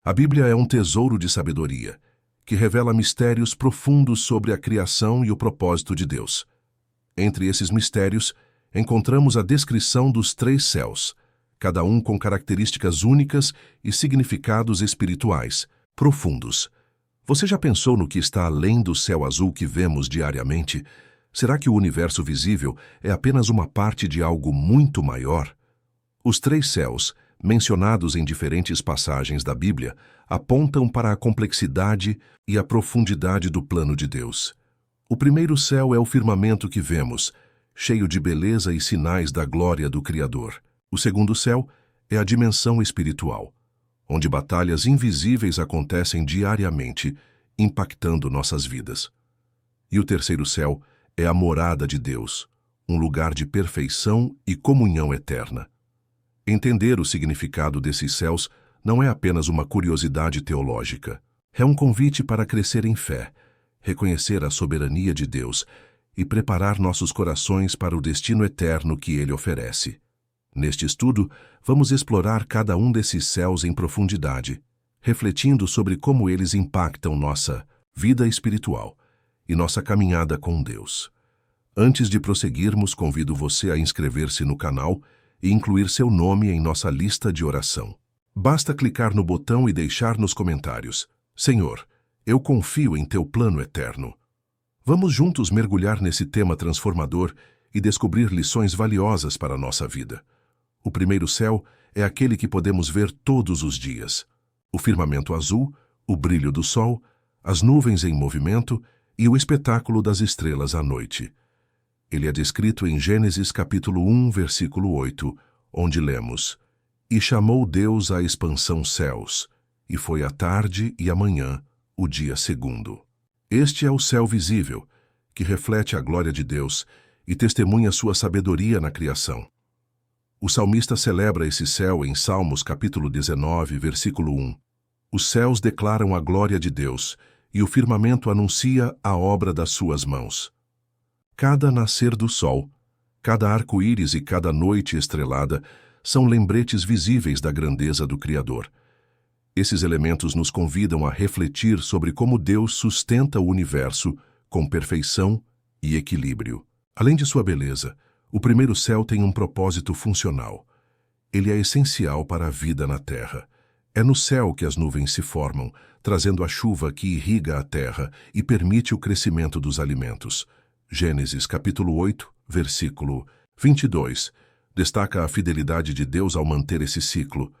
A Bíblia é um tesouro de sabedoria, que revela mistérios profundos sobre a criação e o propósito de Deus. Entre esses mistérios, encontramos a descrição dos 3 céus, cada um com características únicas e significados espirituais, profundos. Você já pensou no que está além do céu azul que vemos diariamente? Será que o universo visível é apenas uma parte de algo muito maior? Os 3 céus, mencionados em diferentes passagens da Bíblia, apontam para a complexidade e a profundidade do plano de Deus. O primeiro céu é o firmamento que vemos, cheio de beleza e sinais da glória do Criador. O segundo céu é a dimensão espiritual, onde batalhas invisíveis acontecem diariamente, impactando nossas vidas. E o terceiro céu é a morada de Deus, um lugar de perfeição e comunhão eterna. Entender o significado desses céus não é apenas uma curiosidade teológica. É um convite para crescer em fé, reconhecer a soberania de Deus e preparar nossos corações para o destino eterno que Ele oferece. Neste estudo, vamos explorar cada um desses céus em profundidade, refletindo sobre como eles impactam nossa vida espiritual e nossa caminhada com Deus. Antes de prosseguirmos, convido você a inscrever-se no canal e incluir seu nome em nossa lista de oração. Basta clicar no botão e deixar nos comentários: Senhor, eu confio em Teu plano eterno. Vamos juntos mergulhar nesse tema transformador e descobrir lições valiosas para a nossa vida. O primeiro céu é aquele que podemos ver todos os dias. O firmamento azul, o brilho do sol, as nuvens em movimento e o espetáculo das estrelas à noite. Ele é descrito em Gênesis capítulo 1, versículo 8, onde lemos: E chamou Deus a expansão céus, e foi a tarde e a manhã, o dia segundo. Este é o céu visível, que reflete a glória de Deus e testemunha sua sabedoria na criação. O salmista celebra esse céu em Salmos capítulo 19, versículo 1. Os céus declaram a glória de Deus, e o firmamento anuncia a obra das suas mãos. Cada nascer do sol, cada arco-íris e cada noite estrelada são lembretes visíveis da grandeza do Criador. Esses elementos nos convidam a refletir sobre como Deus sustenta o universo com perfeição e equilíbrio. Além de sua beleza, o primeiro céu tem um propósito funcional. Ele é essencial para a vida na terra. É no céu que as nuvens se formam, trazendo a chuva que irriga a terra e permite o crescimento dos alimentos. Gênesis capítulo 8, versículo 22, destaca a fidelidade de Deus ao manter esse ciclo.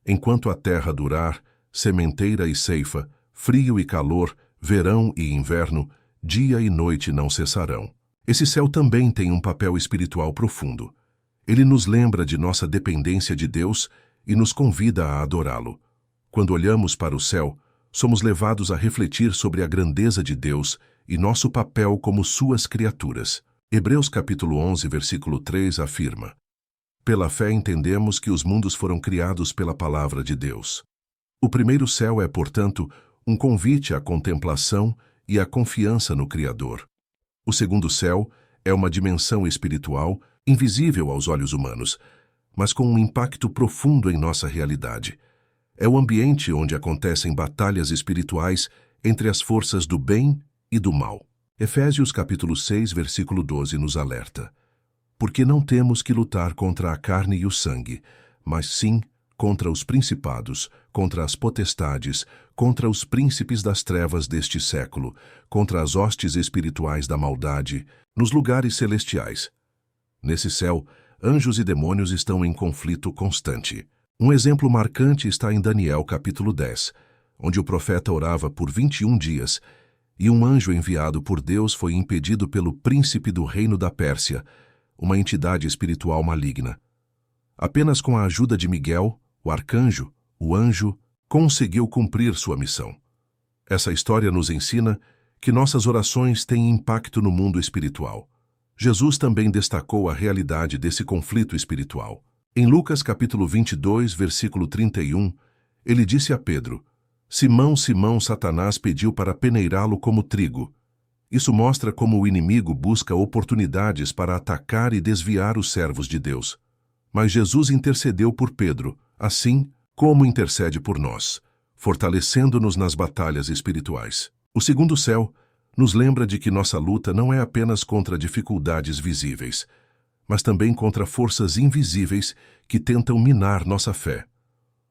Enquanto a terra durar, sementeira e ceifa, frio e calor, verão e inverno, dia e noite não cessarão. Esse céu também tem um papel espiritual profundo. Ele nos lembra de nossa dependência de Deus e nos convida a adorá-lo. Quando olhamos para o céu, somos levados a refletir sobre a grandeza de Deus e nosso papel como suas criaturas. Hebreus capítulo 11, versículo 3 afirma: Pela fé entendemos que os mundos foram criados pela palavra de Deus. O primeiro céu é, portanto, um convite à contemplação e à confiança no Criador. O segundo céu é uma dimensão espiritual, invisível aos olhos humanos, mas com um impacto profundo em nossa realidade. É o ambiente onde acontecem batalhas espirituais entre as forças do bem e do mal. Efésios capítulo 6, versículo 12 nos alerta: Porque não temos que lutar contra a carne e o sangue, mas sim contra os principados, contra as potestades, contra os príncipes das trevas deste século, contra as hostes espirituais da maldade, nos lugares celestiais. Nesse céu, anjos e demônios estão em conflito constante. Um exemplo marcante está em Daniel capítulo 10, onde o profeta orava por 21 dias, e um anjo enviado por Deus foi impedido pelo príncipe do reino da Pérsia, uma entidade espiritual maligna. Apenas com a ajuda de Miguel, o arcanjo, o anjo, conseguiu cumprir sua missão. Essa história nos ensina que nossas orações têm impacto no mundo espiritual. Jesus também destacou a realidade desse conflito espiritual. Em Lucas capítulo 22, versículo 31, ele disse a Pedro: Simão, Simão, Satanás pediu para peneirá-lo como trigo. Isso mostra como o inimigo busca oportunidades para atacar e desviar os servos de Deus. Mas Jesus intercedeu por Pedro, assim como intercede por nós. fortalecendo-nos nas batalhas espirituais. O segundo céu nos lembra de que nossa luta não é apenas contra dificuldades visíveis, mas também contra forças invisíveis que tentam minar nossa fé.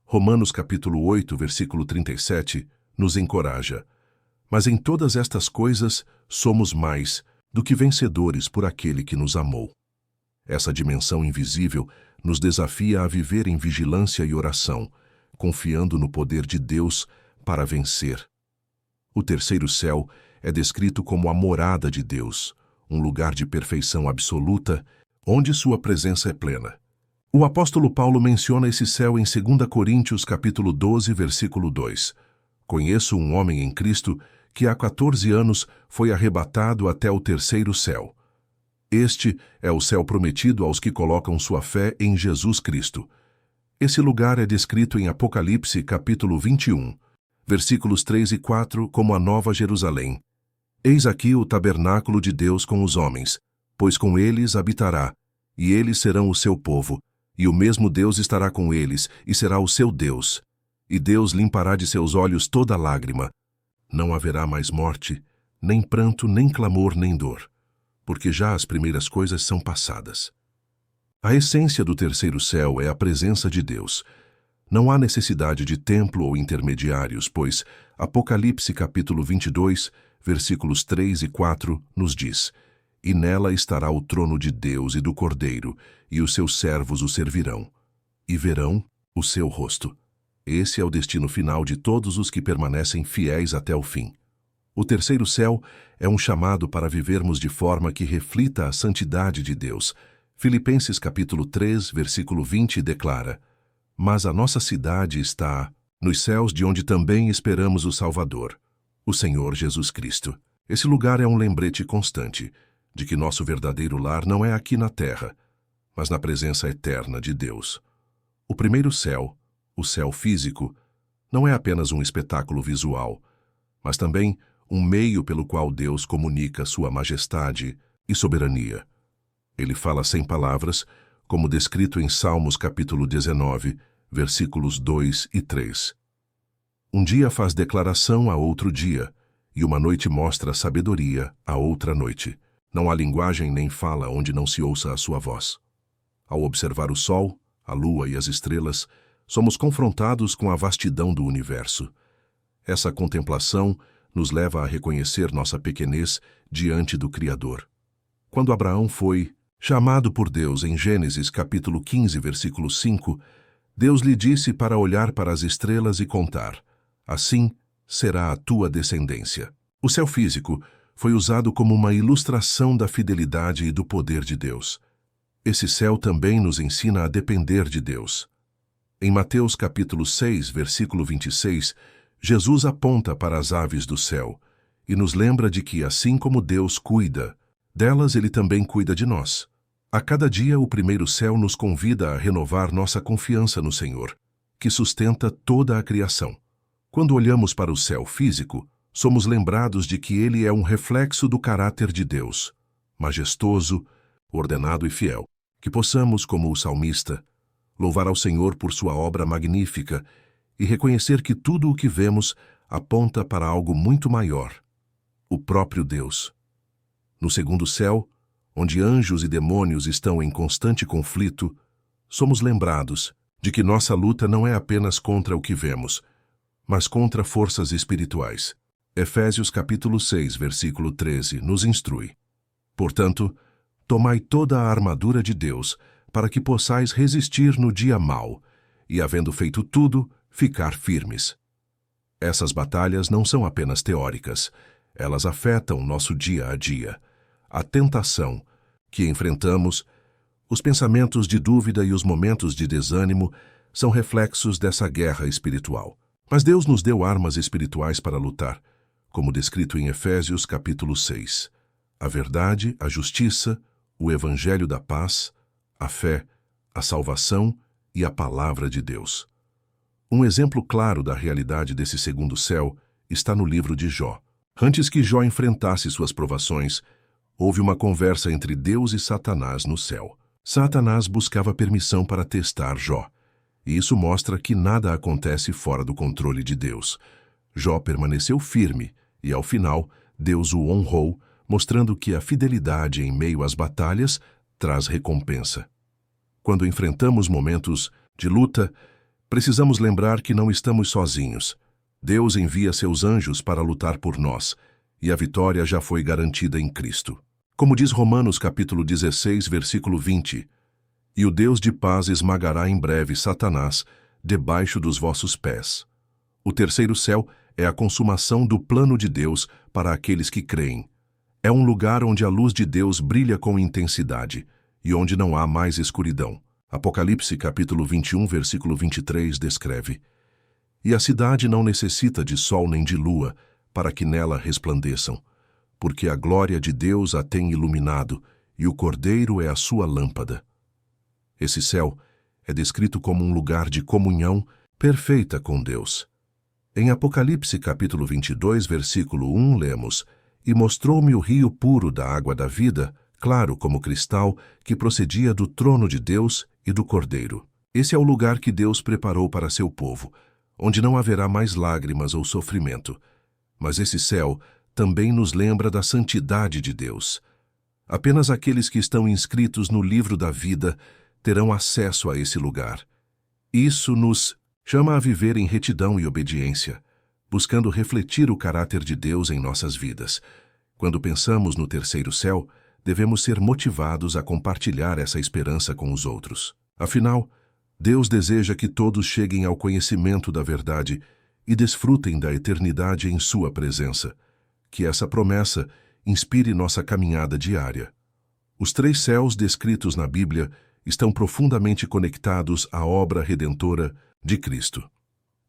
Romanos capítulo 8, versículo 37, nos encoraja. Mas em todas estas coisas somos mais do que vencedores por aquele que nos amou. Essa dimensão invisível nos desafia a viver em vigilância e oração, confiando no poder de Deus para vencer. O terceiro céu é descrito como a morada de Deus, um lugar de perfeição absoluta, onde sua presença é plena. O apóstolo Paulo menciona esse céu em 2 Coríntios capítulo 12, versículo 2. Conheço um homem em Cristo que há 14 anos foi arrebatado até o terceiro céu. Este é o céu prometido aos que colocam sua fé em Jesus Cristo. Esse lugar é descrito em Apocalipse capítulo 21, versículos 3 e 4, como a Nova Jerusalém. Eis aqui o tabernáculo de Deus com os homens, pois com eles habitará, e eles serão o seu povo, e o mesmo Deus estará com eles, e será o seu Deus. E Deus limpará de seus olhos toda lágrima. Não haverá mais morte, nem pranto, nem clamor, nem dor, porque já as primeiras coisas são passadas. A essência do terceiro céu é a presença de Deus. Não há necessidade de templo ou intermediários, pois Apocalipse capítulo 22, versículos 3 e 4, nos diz: E nela estará o trono de Deus e do Cordeiro, e os seus servos o servirão, e verão o seu rosto. Esse é o destino final de todos os que permanecem fiéis até o fim. O terceiro céu é um chamado para vivermos de forma que reflita a santidade de Deus. Filipenses capítulo 3, versículo 20 declara: Mas a nossa cidade está nos céus, de onde também esperamos o Salvador, o Senhor Jesus Cristo. Esse lugar é um lembrete constante de que nosso verdadeiro lar não é aqui na terra, mas na presença eterna de Deus. O primeiro céu, o céu físico, não é apenas um espetáculo visual, mas também um meio pelo qual Deus comunica sua majestade e soberania. Ele fala sem palavras, como descrito em Salmos capítulo 19, versículos 2 e 3. Um dia faz declaração a outro dia, e uma noite mostra sabedoria a outra noite. Não há linguagem nem fala onde não se ouça a sua voz. Ao observar o sol, a lua e as estrelas, somos confrontados com a vastidão do universo. Essa contemplação nos leva a reconhecer nossa pequenez diante do Criador. Quando Abraão foi chamado por Deus em Gênesis capítulo 15, versículo 5, Deus lhe disse para olhar para as estrelas e contar: Assim será a tua descendência. O céu físico foi usado como uma ilustração da fidelidade e do poder de Deus. Esse céu também nos ensina a depender de Deus. Em Mateus capítulo 6, versículo 26, Jesus aponta para as aves do céu e nos lembra de que, assim como Deus cuida delas, Ele também cuida de nós. A cada dia, o primeiro céu nos convida a renovar nossa confiança no Senhor, que sustenta toda a criação. Quando olhamos para o céu físico, somos lembrados de que ele é um reflexo do caráter de Deus, majestoso, ordenado e fiel. Que possamos, como o salmista, louvar ao Senhor por sua obra magnífica e reconhecer que tudo o que vemos aponta para algo muito maior, o próprio Deus. No segundo céu, onde anjos e demônios estão em constante conflito, somos lembrados de que nossa luta não é apenas contra o que vemos, mas contra forças espirituais. Efésios capítulo 6, versículo 13, nos instrui: Portanto, tomai toda a armadura de Deus, para que possais resistir no dia mau, e, havendo feito tudo, ficar firmes. Essas batalhas não são apenas teóricas, elas afetam nosso dia a dia. A tentação que enfrentamos, os pensamentos de dúvida e os momentos de desânimo são reflexos dessa guerra espiritual. Mas Deus nos deu armas espirituais para lutar, como descrito em Efésios capítulo 6. A verdade, a justiça, o evangelho da paz, a fé, a salvação e a palavra de Deus. Um exemplo claro da realidade desse segundo céu está no livro de Jó. Antes que Jó enfrentasse suas provações, houve uma conversa entre Deus e Satanás no céu. Satanás buscava permissão para testar Jó, E isso mostra que nada acontece fora do controle de Deus. Jó permaneceu firme e, ao final, Deus o honrou, mostrando que a fidelidade em meio às batalhas traz recompensa. Quando enfrentamos momentos de luta, precisamos lembrar que não estamos sozinhos. Deus envia seus anjos para lutar por nós, e a vitória já foi garantida em Cristo. Como diz Romanos capítulo 16, versículo 20, "E o Deus de paz esmagará em breve Satanás debaixo dos vossos pés." O terceiro céu é a consumação do plano de Deus para aqueles que creem. É um lugar onde a luz de Deus brilha com intensidade e onde não há mais escuridão. Apocalipse capítulo 21, versículo 23 descreve: "E a cidade não necessita de sol nem de lua para que nela resplandeçam, porque a glória de Deus a tem iluminado e o Cordeiro é a sua lâmpada." Esse céu é descrito como um lugar de comunhão perfeita com Deus. Em Apocalipse capítulo 22, versículo 1, lemos: "E mostrou-me o rio puro da água da vida, claro como cristal, que procedia do trono de Deus e do Cordeiro." Esse é o lugar que Deus preparou para seu povo, onde não haverá mais lágrimas ou sofrimento. Mas esse céu também nos lembra da santidade de Deus. Apenas aqueles que estão inscritos no livro da vida terão acesso a esse lugar. Isso nos chama a viver em retidão e obediência, buscando refletir o caráter de Deus em nossas vidas. Quando pensamos no terceiro céu, devemos ser motivados a compartilhar essa esperança com os outros. Afinal, Deus deseja que todos cheguem ao conhecimento da verdade e desfrutem da eternidade em sua presença. Que essa promessa inspire nossa caminhada diária. Os três céus descritos na Bíblia estão profundamente conectados à obra redentora de Cristo.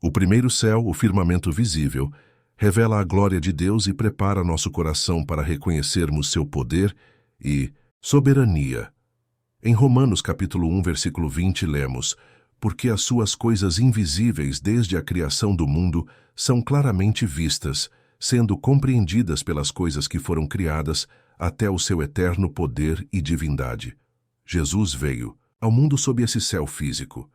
O primeiro céu, o firmamento visível, revela a glória de Deus e prepara nosso coração para reconhecermos seu poder e soberania. Em Romanos capítulo 1, versículo 20, lemos: "Porque as suas coisas invisíveis desde a criação do mundo são claramente vistas, sendo compreendidas pelas coisas que foram criadas, até o seu eterno poder e divindade." Jesus veio ao mundo sob esse céu físico.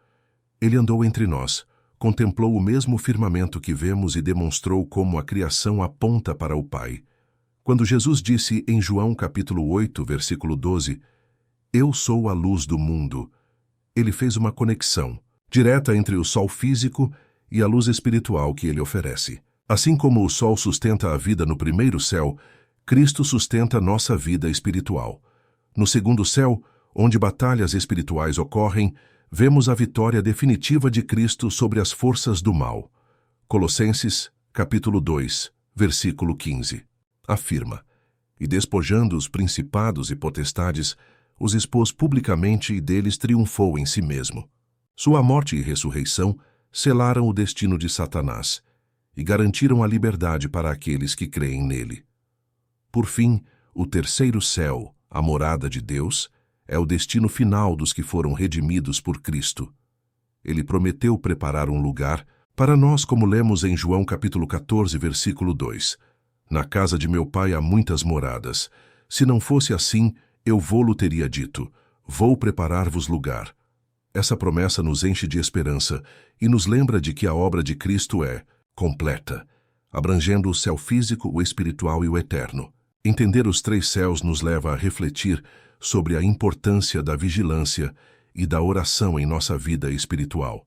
Ele andou entre nós, contemplou o mesmo firmamento que vemos e demonstrou como a criação aponta para o Pai. Quando Jesus disse em João capítulo 8, versículo 12, "Eu sou a luz do mundo", ele fez uma conexão direta entre o sol físico e a luz espiritual que ele oferece. Assim como o sol sustenta a vida no primeiro céu, Cristo sustenta nossa vida espiritual. No segundo céu, onde batalhas espirituais ocorrem, vemos a vitória definitiva de Cristo sobre as forças do mal. Colossenses, capítulo 2, versículo 15, afirma: "E despojando os principados e potestades, os expôs publicamente e deles triunfou em si mesmo." Sua morte e ressurreição selaram o destino de Satanás e garantiram a liberdade para aqueles que creem nele. Por fim, o terceiro céu, a morada de Deus, é o destino final dos que foram redimidos por Cristo. Ele prometeu preparar um lugar para nós, como lemos em João capítulo 14, versículo 2. "Na casa de meu pai há muitas moradas. Se não fosse assim, eu vô-lo teria dito: vou preparar-vos lugar." Essa promessa nos enche de esperança e nos lembra de que a obra de Cristo é completa, abrangendo o céu físico, o espiritual e o eterno. Entender os três céus nos leva a refletir sobre a importância da vigilância e da oração em nossa vida espiritual.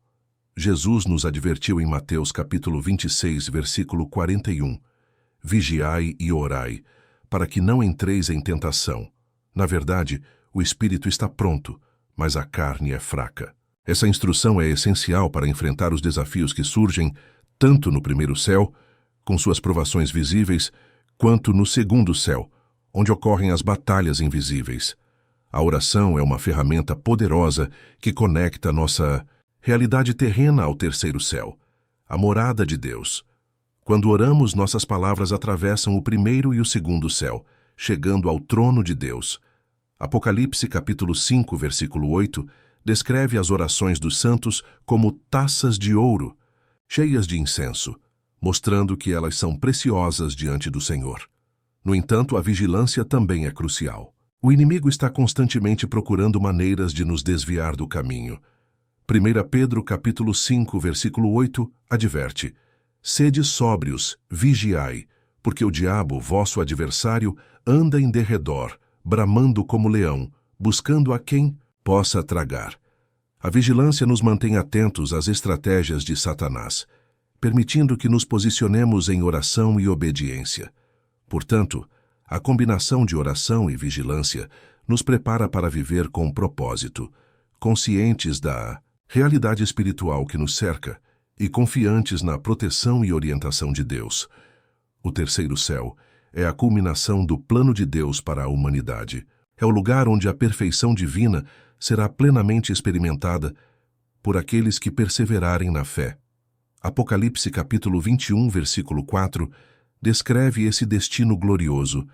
Jesus nos advertiu em Mateus capítulo 26, versículo 41, "Vigiai e orai, para que não entreis em tentação. Na verdade, o espírito está pronto, mas a carne é fraca." Essa instrução é essencial para enfrentar os desafios que surgem tanto no primeiro céu, com suas provações visíveis, quanto no segundo céu, onde ocorrem as batalhas invisíveis. A oração é uma ferramenta poderosa que conecta nossa realidade terrena ao terceiro céu, a morada de Deus. Quando oramos, nossas palavras atravessam o primeiro e o segundo céu, chegando ao trono de Deus. Apocalipse capítulo 5, versículo 8, descreve as orações dos santos como taças de ouro, cheias de incenso, mostrando que elas são preciosas diante do Senhor. No entanto, a vigilância também é crucial. O inimigo está constantemente procurando maneiras de nos desviar do caminho. 1 Pedro capítulo 5, versículo 8, adverte: Sede sóbrios, vigiai, porque o diabo, vosso adversário, anda em derredor, bramando como leão, buscando a quem possa tragar. A vigilância nos mantém atentos às estratégias de Satanás, permitindo que nos posicionemos em oração e obediência. Portanto, a combinação de oração e vigilância nos prepara para viver com propósito, conscientes da realidade espiritual que nos cerca e confiantes na proteção e orientação de Deus. O terceiro céu é a culminação do plano de Deus para a humanidade. É o lugar onde a perfeição divina será plenamente experimentada por aqueles que perseverarem na fé. Apocalipse capítulo 21, versículo 4, descreve esse destino glorioso: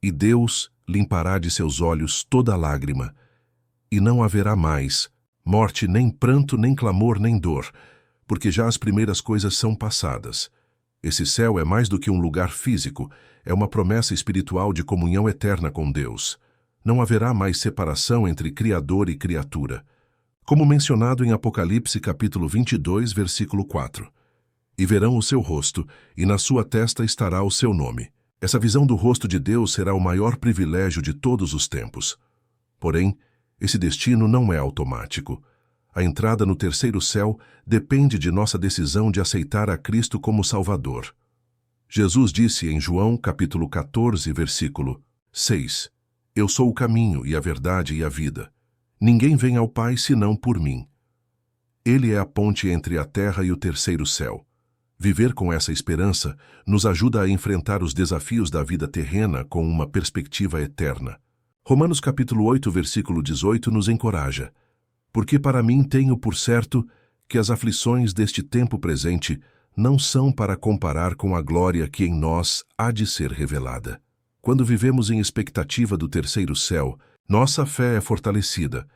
E Deus limpará de seus olhos toda lágrima, e não haverá mais morte, nem pranto, nem clamor, nem dor, porque já as primeiras coisas são passadas. Esse céu é mais do que um lugar físico, é uma promessa espiritual de comunhão eterna com Deus. Não haverá mais separação entre Criador e criatura. Como mencionado em Apocalipse capítulo 22, versículo 4. E verão o seu rosto, e na sua testa estará o seu nome. Essa visão do rosto de Deus será o maior privilégio de todos os tempos. Porém, esse destino não é automático. A entrada no terceiro céu depende de nossa decisão de aceitar a Cristo como Salvador. Jesus disse em João capítulo 14, versículo 6, Eu sou o caminho e a verdade e a vida. Ninguém vem ao Pai senão por mim. Ele é a ponte entre a terra e o terceiro céu. Viver com essa esperança nos ajuda a enfrentar os desafios da vida terrena com uma perspectiva eterna. Romanos capítulo 8, versículo 18 nos encoraja: Porque para mim tenho por certo que as aflições deste tempo presente não são para comparar com a glória que em nós há de ser revelada. Quando vivemos em expectativa do terceiro céu, nossa fé é fortalecida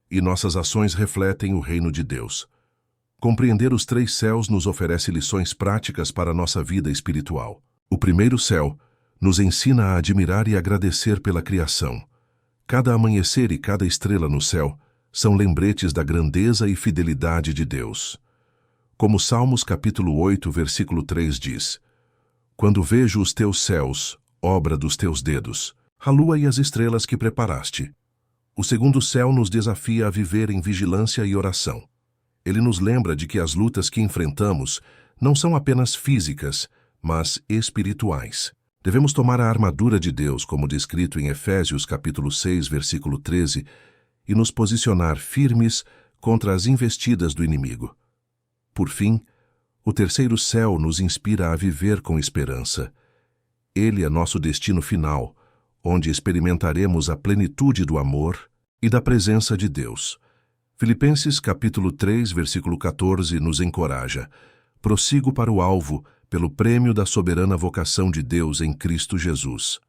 e nossas ações refletem o reino de Deus. Compreender os três céus nos oferece lições práticas para a nossa vida espiritual. O primeiro céu nos ensina a admirar e agradecer pela criação. Cada amanhecer e cada estrela no céu são lembretes da grandeza e fidelidade de Deus. Como Salmos capítulo 8, versículo 3 diz: Quando vejo os teus céus, obra dos teus dedos, a lua e as estrelas que preparaste. O segundo céu nos desafia a viver em vigilância e oração. Ele nos lembra de que as lutas que enfrentamos não são apenas físicas, mas espirituais. Devemos tomar a armadura de Deus, como descrito em Efésios capítulo 6, versículo 13, e nos posicionar firmes contra as investidas do inimigo. Por fim, o terceiro céu nos inspira a viver com esperança. Ele é nosso destino final, onde experimentaremos a plenitude do amor e da presença de Deus. Filipenses capítulo 3, versículo 14 nos encoraja: Prossigo para o alvo, pelo prêmio da soberana vocação de Deus em Cristo Jesus.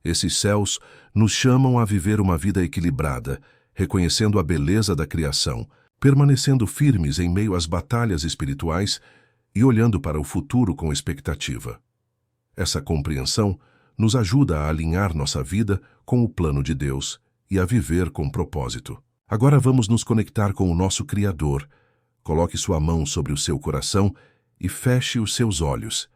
Esses céus nos chamam a viver uma vida equilibrada, reconhecendo a beleza da criação, permanecendo firmes em meio às batalhas espirituais e olhando para o futuro com expectativa. Essa compreensão nos ajuda a alinhar nossa vida com o plano de Deus e a viver com propósito. Agora vamos nos conectar com o nosso Criador. Coloque sua mão sobre o seu coração e feche os seus olhos.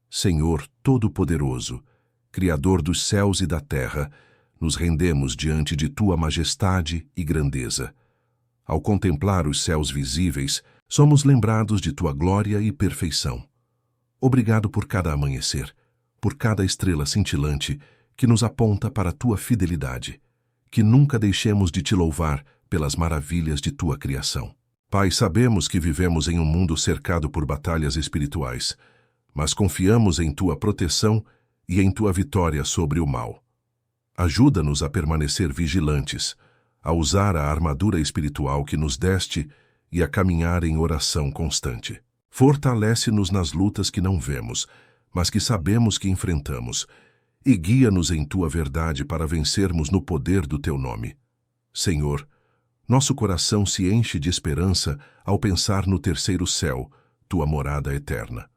Senhor Todo-Poderoso, Criador dos céus e da terra, nos rendemos diante de Tua majestade e grandeza. Ao contemplar os céus visíveis, somos lembrados de Tua glória e perfeição. Obrigado por cada amanhecer, por cada estrela cintilante que nos aponta para Tua fidelidade. Que nunca deixemos de Te louvar pelas maravilhas de Tua criação. Pai, sabemos que vivemos em um mundo cercado por batalhas espirituais, mas confiamos em Tua proteção e em Tua vitória sobre o mal. Ajuda-nos a permanecer vigilantes, a usar a armadura espiritual que nos deste e a caminhar em oração constante. Fortalece-nos nas lutas que não vemos, mas que sabemos que enfrentamos, e guia-nos em Tua verdade para vencermos no poder do Teu nome. Senhor, nosso coração se enche de esperança ao pensar no terceiro céu, Tua morada eterna.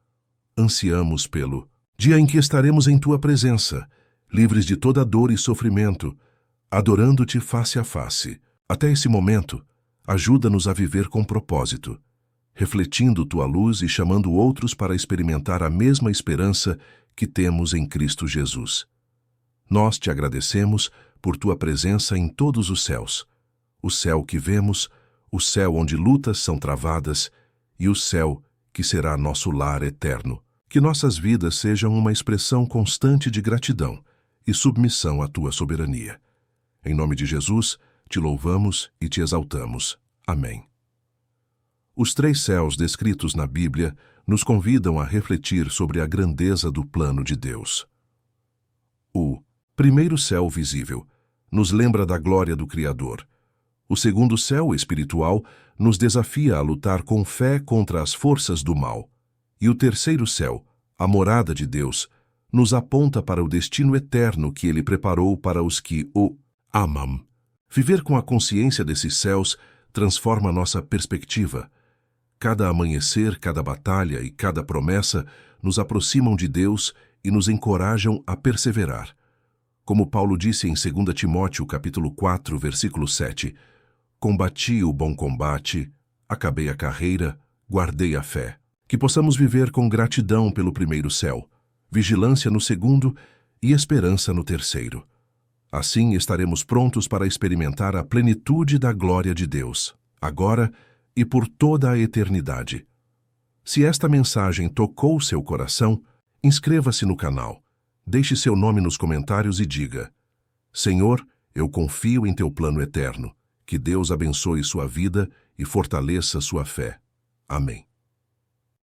Ansiamos pelo dia em que estaremos em Tua presença, livres de toda dor e sofrimento, adorando-Te face a face. Até esse momento, Ajuda-nos a viver com propósito, refletindo tua luz e chamando outros para experimentar a mesma esperança que temos em Cristo Jesus. Nós te agradecemos por tua presença em todos os céus, o céu que vemos, o céu onde lutas são travadas e o céu que será nosso lar eterno. Que nossas vidas sejam uma expressão constante de gratidão e submissão à tua soberania. Em nome de Jesus, te louvamos e te exaltamos. Amém. Os 3 céus descritos na Bíblia nos convidam a refletir sobre a grandeza do plano de Deus. O primeiro céu visível nos lembra da glória do Criador. O segundo céu espiritual nos desafia a lutar com fé contra as forças do mal. E o terceiro céu, a morada de Deus, nos aponta para o destino eterno que Ele preparou para os que o amam. Viver com a consciência desses céus transforma nossa perspectiva. Cada amanhecer, cada batalha e cada promessa nos aproximam de Deus e nos encorajam a perseverar. Como Paulo disse em 2 Timóteo, capítulo 4, versículo 7, combati o bom combate, acabei a carreira, guardei a fé. Que possamos viver com gratidão pelo primeiro céu, vigilância no segundo e esperança no terceiro. Assim estaremos prontos para experimentar a plenitude da glória de Deus, agora e por toda a eternidade. Se esta mensagem tocou seu coração, inscreva-se no canal, deixe seu nome nos comentários e diga: Senhor, eu confio em teu plano eterno. Que Deus abençoe sua vida e fortaleça sua fé. Amém.